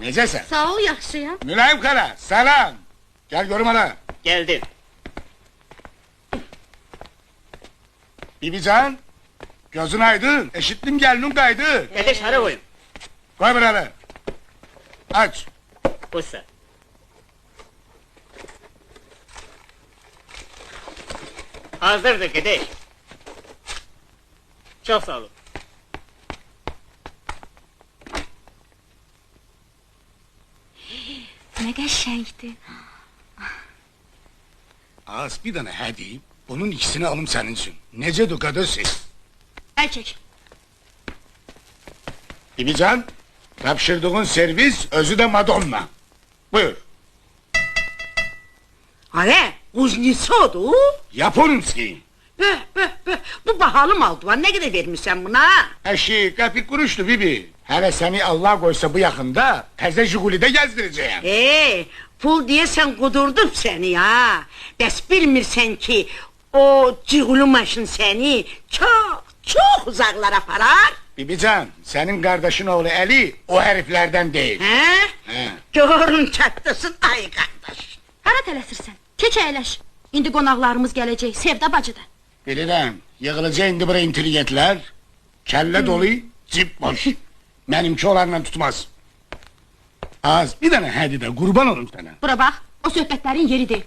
necəsən? Sağ ol, yaxşıyam. Mülayim xala, salam. Gel görüm hala. Geldim. Bibican, gözün aydın, eşittim gelinin kaydı. Kardeş hara koyun. Koy buralı. Aç. Kusa. Hazırdır kardeş. Çok sağ olun. Nə qəşəngdir. Az bir tane hediye, bunun ikisini alım senin için. Necedir kadar ses? Əl çək. Bibican, tapşırdığın servis, özü de Madonna. Buyur. Ale, Kuznetsov'du. Yaponski. Bu bahalı maldı var, ne kadar vermişsen buna? Eşi, kapik kuruştu bibi. Hele seni Allah koysa bu yakında, teze Jiguli'de gezdireceğim. Pul diye sen kudurdun seni ya. Bes bilmirsen ki, o cigulu maşın seni çok uzaklara aparar. Bibican, senin kardeşin oğlu Eli, o heriflerden değil. He? Doğrun çatlasın ay kardeş. Hara tələsirsən? Keç əyləş. İndi qonaqlarımız gələcək, Sevda bacıda. Bilirəm, yığılacaq indi bura intelligentlər. Kəllə dolu, cip boş. Mənimki onlarla tutmaz. Az, bir dənə hədidə, qurban olum sənə. Bura bax, o söhbətlərin yeri deyil.